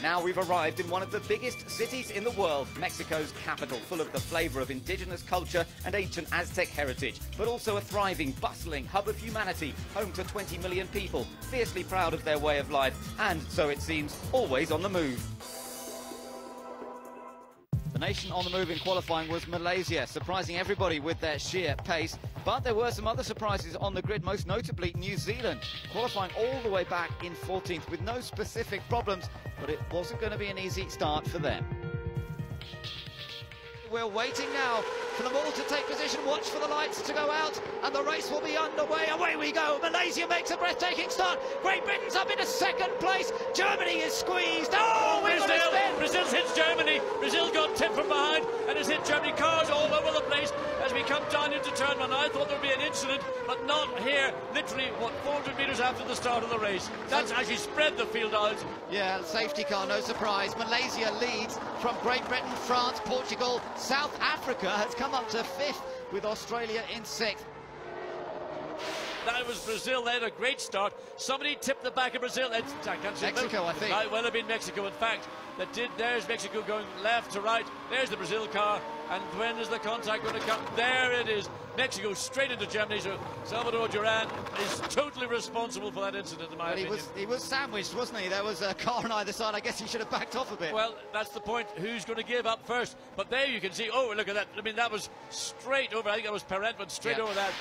Now we've arrived in one of the biggest cities in the world, Mexico's capital, full of the flavour of indigenous culture and ancient Aztec heritage, but also a thriving, bustling hub of humanity, home to 20 million people, fiercely proud of their way of life, and, so it seems, always on the move. The nation on the move in qualifying was Malaysia, surprising everybody with their sheer pace. But there were some other surprises on the grid, most notably New Zealand, qualifying all the way back in 14th with no specific problems, but it wasn't going to be an easy start for them. We're waiting now for them all to take position. Watch for the lights to go out, and the race will be underway. Away we go. Malaysia makes a breathtaking start. Great Britain's up into second place. Germany is squeezed. Oh, Brazil's hit Germany. Brazil got tipped from behind and has hit Germany. Cars all over the place as we come down into turn one. I thought there would be an incident, but not here. Literally, 400 metres after the start of the race. That's actually spread the field out. Yeah, safety car, no surprise. Malaysia leads from Great Britain, France, Portugal. South Africa has come up to 5th with Australia in 6th. That was Brazil. They had a great start. Somebody tipped the back of Brazil. I can't see Mexico, I think. Might well have been Mexico. In fact, there's Mexico going left to right. There's the Brazil car. And when is the contact going to come? There it is. Mexico straight into Germany. So Salvador Durán is totally responsible for that incident, in my opinion. He was sandwiched, wasn't he? There was a car on either side. I guess he should have backed off a bit. Well, that's the point. Who's going to give up first? But there you can see. Oh, look at that. I mean, that was straight over. I think that was Perret, but straight over that.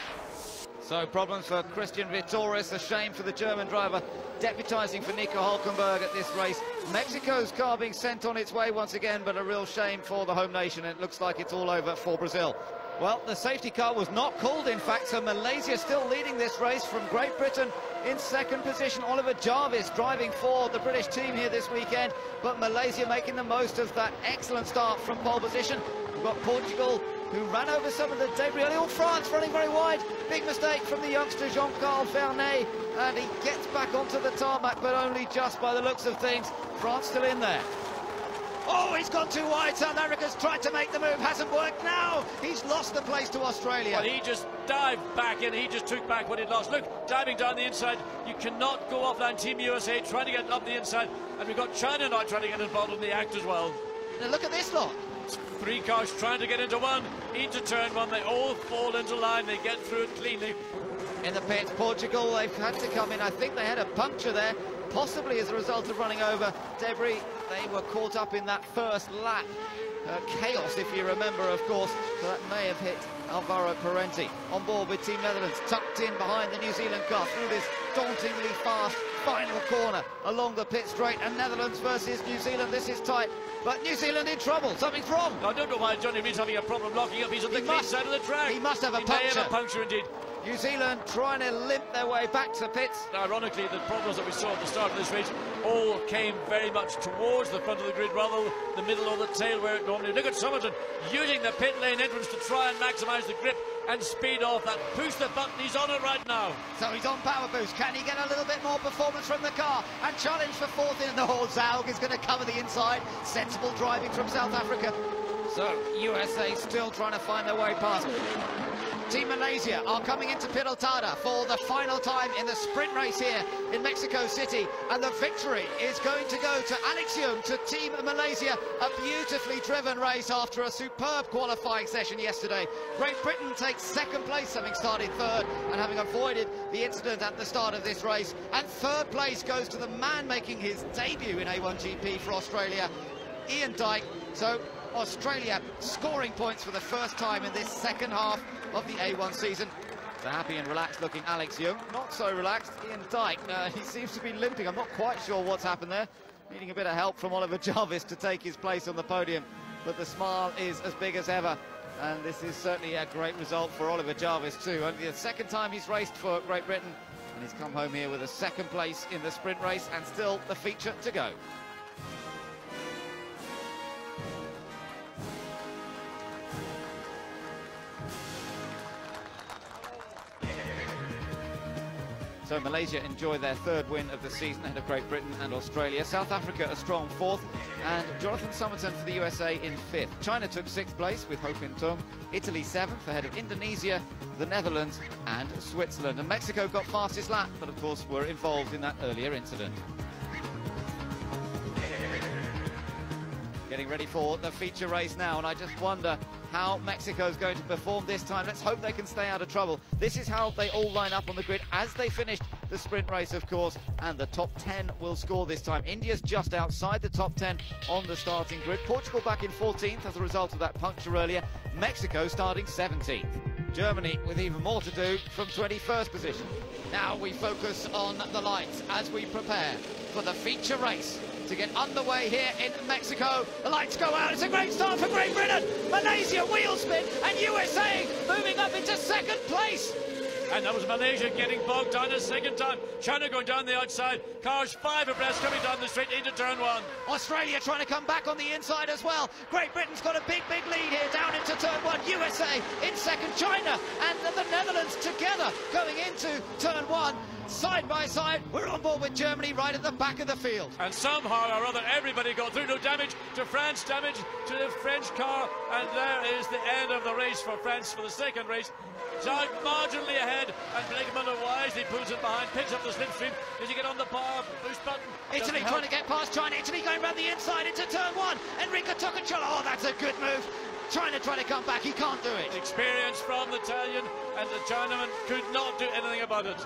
So problems for Christian Vittoris, a shame for the German driver, deputising for Nico Hülkenberg at this race. Mexico's car being sent on its way once again, but a real shame for the home nation. It looks like it's all over for Brazil. Well, the safety car was not called, in fact, so Malaysia still leading this race from Great Britain in second position. Oliver Jarvis driving for the British team here this weekend, but Malaysia making the most of that excellent start from pole position. We've got Portugal, who ran over some of the debris. All France running very wide. Big mistake from the youngster Jean-Carl Vernet, and he gets back onto the tarmac, but only just by the looks of things. France still in there. Oh, he's gone too wide. South Africa's tried to make the move, hasn't worked. Now he's lost the place to Australia. Well, he just dived back in. He just took back what he'd lost. Look, diving down the inside. You cannot go offline. Team USA trying to get up the inside, and we've got China now trying to get involved in the act as well. Now look at this lot. 3 cars trying to get into one, into turn one. They all fall into line. They get through it cleanly. In the pits, Portugal, they've had to come in. I think they had a puncture there, possibly as a result of running over debris. They were caught up in that first lap. Chaos, if you remember, of course. So that may have hit Alvaro Parenti. On board with Team Netherlands, tucked in behind the New Zealand car through this dauntingly fast final corner along the pit straight. And Netherlands versus New Zealand, this is tight. But New Zealand in trouble. Something's wrong. I don't know why Johnny Reid's having a problem locking up. He's on the clean side of the track. He must have a puncture. He may have a puncture indeed. New Zealand trying to limp their way back to pits. Ironically, the problems that we saw at the start of this race all came very much towards the front of the grid rather than the middle or the tail where it normally. Look at Somerton using the pit lane entrance to try and maximise the grip and speed off that. Push the button, he's on it right now. So he's on power boost. Can he get a little bit more performance from the car and challenge for 4th in the whole? Zaug is going to cover the inside. Sensible driving from South Africa. So USA still trying to find their way past. Team Malaysia are coming into Pilotada for the final time in the sprint race here in Mexico City, and the victory is going to go to Alex Young, to Team Malaysia. A beautifully driven race after a superb qualifying session yesterday. Great Britain takes second place, having started third and having avoided the incident at the start of this race, and third place goes to the man making his debut in A1GP for Australia, Ian Dyke. So Australia scoring points for the first time in this second half of the A1 season. The happy and relaxed looking Alex Young, not so relaxed Ian Dyke. He seems to be limping. I'm not quite sure what's happened there. Needing a bit of help from Oliver Jarvis to take his place on the podium. But the smile is as big as ever. And this is certainly a great result for Oliver Jarvis too. Only the second time he's raced for Great Britain. And he's come home here with a second place in the sprint race and still the feature to go. So Malaysia enjoy their third win of the season ahead of Great Britain and Australia. South Africa a strong 4th, and Jonathan Somerton for the USA in 5th. China took 6th place with Ho Pin Tung. Italy 7th ahead of Indonesia, the Netherlands and Switzerland. And Mexico got fastest lap, but of course were involved in that earlier incident. Getting ready for the feature race now, and I just wonder how Mexico's going to perform this time. Let's hope they can stay out of trouble. This is how they all line up on the grid as they finished the sprint race, of course, and the top 10 will score this time. India's just outside the top 10 on the starting grid. Portugal back in 14th as a result of that puncture earlier. Mexico starting 17th. Germany with even more to do from 21st position. Now we focus on the lights as we prepare for the feature race to get underway here in Mexico. The lights go out. It's a great start for Great Britain. Malaysia wheel spin, and USA moving up into second place. And that was Malaysia getting bogged down a second time. China going down the outside. Cars 5 abreast coming down the straight into turn 1. Australia trying to come back on the inside as well. Great Britain's got a big lead here down into turn 1. USA in second. China and the Netherlands together going into turn 1. Side by side, we're on board with Germany right at the back of the field. And somehow or other, everybody got through. No damage to France, damage to the French car. And there is the end of the race for France for the second race. Zhang marginally ahead, and Blakemiller wisely pulls it behind, picks up the slipstream. Does he get on the power boost button? Italy trying to get past China. Italy going around the inside into turn 1. Enrico Toccacciola, oh, that's a good move. China trying to come back, he can't do it. Experience from the Italian, and the Chinaman could not do anything about it.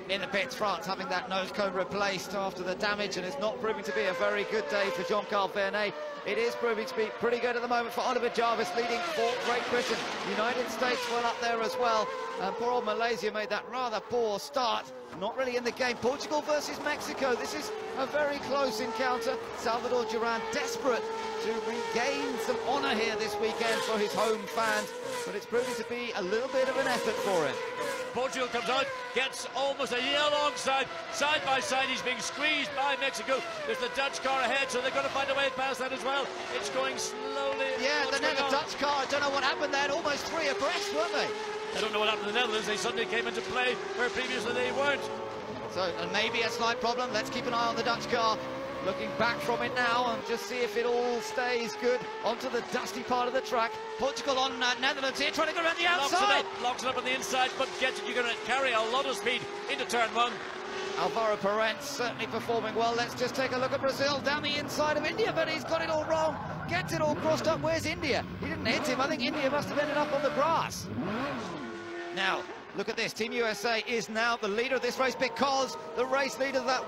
In the pits, France having that nose cone replaced after the damage, and it's not proving to be a very good day for Jean-Carl Vernet. It is proving to be pretty good at the moment for Oliver Jarvis, leading for Great Britain. United States well up there as well, and poor old Malaysia made that rather poor start. Not really in the game. Portugal versus Mexico. This is a very close encounter. Salvador Durán desperate to regain some honour here this weekend for his home fans, but it's proving to be a little bit of an effort for him. Portugal comes out, gets almost a year alongside, side by side. He's being squeezed by Mexico. There's the Dutch car ahead, so they're going to find a way past that as well. It's going slowly. Yeah, the Dutch car, I don't know what happened there, almost 3 abreast, weren't they? I don't know what happened to the Netherlands. They suddenly came into play where previously they weren't. So maybe a slight problem. Let's keep an eye on the Dutch car. Looking back from it now and just see if it all stays good onto the dusty part of the track. Portugal on Netherlands here, trying to go around the outside. Locks it up on the inside, but gets it. You're going to carry a lot of speed into turn 1. Alvaro Perez certainly performing well. Let's just take a look at Brazil down the inside of India, but he's got it all wrong. Gets it all crossed up. Where's India? He didn't hit him. I think India must have ended up on the grass. Now, look at this. Team USA is now the leader of this race because the race leader that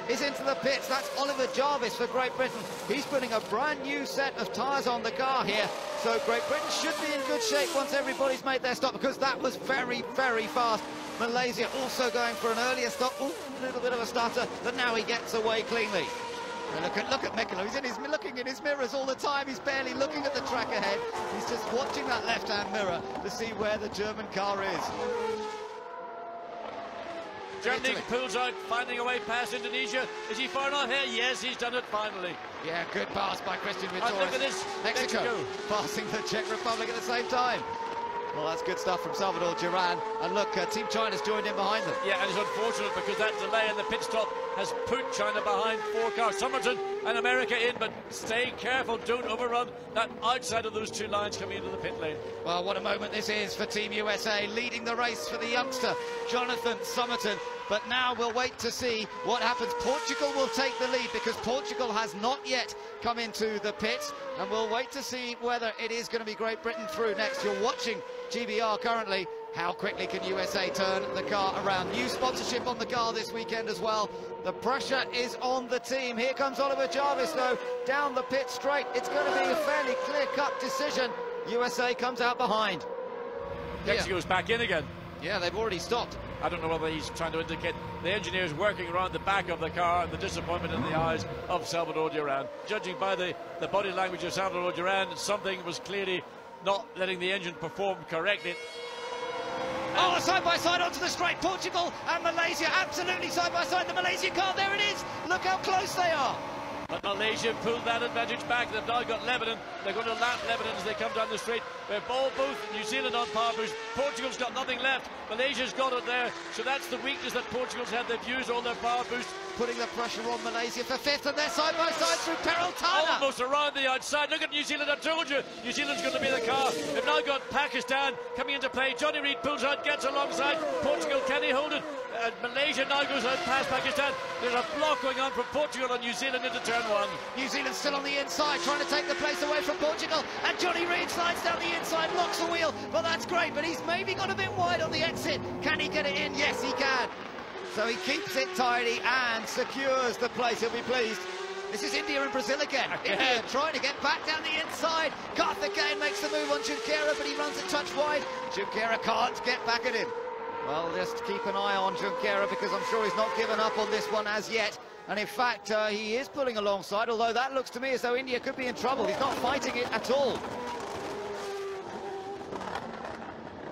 is into the pits. That's Oliver Jarvis for Great Britain. He's putting a brand new set of tyres on the car here. So Great Britain should be in good shape once everybody's made their stop, because that was very, very fast. Malaysia also going for an earlier stop. Ooh, a little bit of a stutter, but now he gets away cleanly. And look at Mikkola. He's looking in his mirrors all the time. He's barely looking at the track ahead. He's just watching that left-hand mirror to see where the German car is. Germany pulls out, finding a way past Indonesia. Is he far enough here? Yes, he's done it finally. Yeah, good pass by Christian Vittoris. Look at this. Mexico passing the Czech Republic at the same time. Well, that's good stuff from Salvador Durán. And look, Team China's joined in behind them. Yeah, and it's unfortunate because that delay in the pit stop has put China behind 4 cars. Somerton and America in, but stay careful, don't overrun that outside of those 2 lines coming into the pit lane. Well, what a moment this is for Team USA, leading the race for the youngster, Jonathan Somerton. But now we'll wait to see what happens. Portugal will take the lead because Portugal has not yet come into the pits, and we'll wait to see whether it is going to be Great Britain through next. You're watching GBR currently. How quickly can USA turn the car around? New sponsorship on the car this weekend as well. The pressure is on the team. Here comes Oliver Jarvis, though, down the pit straight. It's going to be a fairly clear-cut decision. USA comes out behind. Mexico's back in again. Yeah, they've already stopped. I don't know whether he's trying to indicate the engineers working around the back of the car and the disappointment in the eyes of Salvador Durán. Judging by the body language of Salvador Durán, something was clearly not letting the engine perform correctly. Oh, side by side onto the straight. Portugal and Malaysia absolutely side by side. The Malaysian car, there it is. Look how close they are. But Malaysia pulled that advantage back. They've now got Lebanon. They're going to lap Lebanon as they come down the straight. They're both New Zealand on power boost. Portugal's got nothing left. Malaysia's got it there. So that's the weakness that Portugal's had. They've used all their power boost. Putting the pressure on Malaysia for 5th, and they're side by side through Peraltana. Almost around the outside. Look at New Zealand. I told you, New Zealand's going to be the car. They've now got Pakistan coming into play. Johnny Reid pulls out, gets alongside. Portugal, can he hold it? Malaysia now goes out past Pakistan. There's a block going on from Portugal and New Zealand into turn one. New Zealand still on the inside, trying to take the place away from Portugal. And Johnny Reid slides down the inside, locks the wheel. Well, that's great, but he's maybe got a bit wide on the exit. Can he get it in? Yes, he can. So he keeps it tidy and secures the place. He'll be pleased. This is India and Brazil again. India trying to get back down the inside. Karthikeyan makes the move on Junqueira, but he runs a touch wide. Junqueira can't get back at him. Well, just keep an eye on Junqueira, because I'm sure he's not given up on this one as yet. And in fact, he is pulling alongside, although that looks to me as though India could be in trouble. He's not fighting it at all.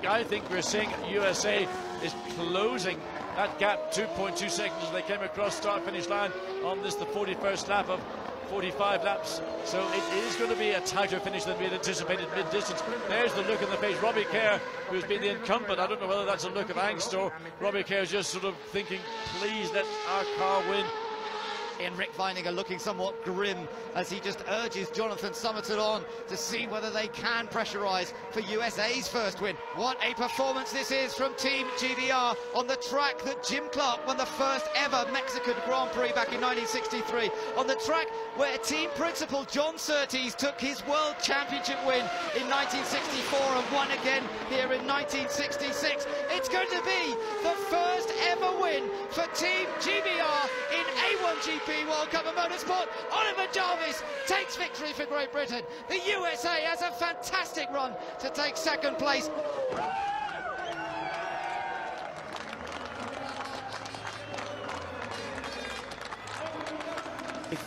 I think we're seeing USA is closing that gap, 2.2 seconds as they came across start-finish line on this, the 41st lap of 45 laps. So it is going to be a tighter finish than we had anticipated mid-distance. There's the look in the face. Robbie Kerr, who's been the incumbent, I don't know whether that's a look of angst or Robbie Kerr's just sort of thinking, please let our car win. Rick Weininger looking somewhat grim as he just urges Jonathan Summerton on to see whether they can pressurise for USA's first win. What a performance this is from Team GBR on the track that Jim Clark won the first ever Mexican Grand Prix back in 1963. On the track where team principal John Surtees took his World Championship win in 1964 and won again here in 1966. It's going to be the first ever win for Team GBR in A1GP World Cup of Motorsport. Oliver Jarvis takes victory for Great Britain. The USA has a fantastic run to take second place.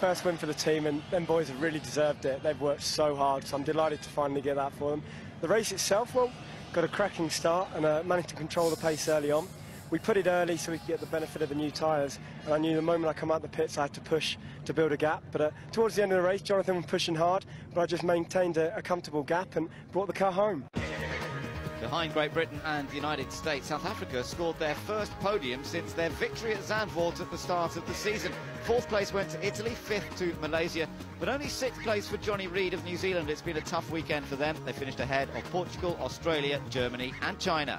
First win for the team, and them boys have really deserved it. They've worked so hard, so I'm delighted to finally get that for them. The race itself, well, got a cracking start and managed to control the pace early on. We put it early so we could get the benefit of the new tyres, and I knew the moment I come out the pits I had to push to build a gap. But towards the end of the race, Jonathan was pushing hard, but I just maintained a comfortable gap and brought the car home. Behind Great Britain and the United States, South Africa scored their first podium since their victory at Zandvoort at the start of the season. Fourth place went to Italy, fifth to Malaysia, but only sixth place for Johnny Reid of New Zealand. It's been a tough weekend for them. They finished ahead of Portugal, Australia, Germany and China.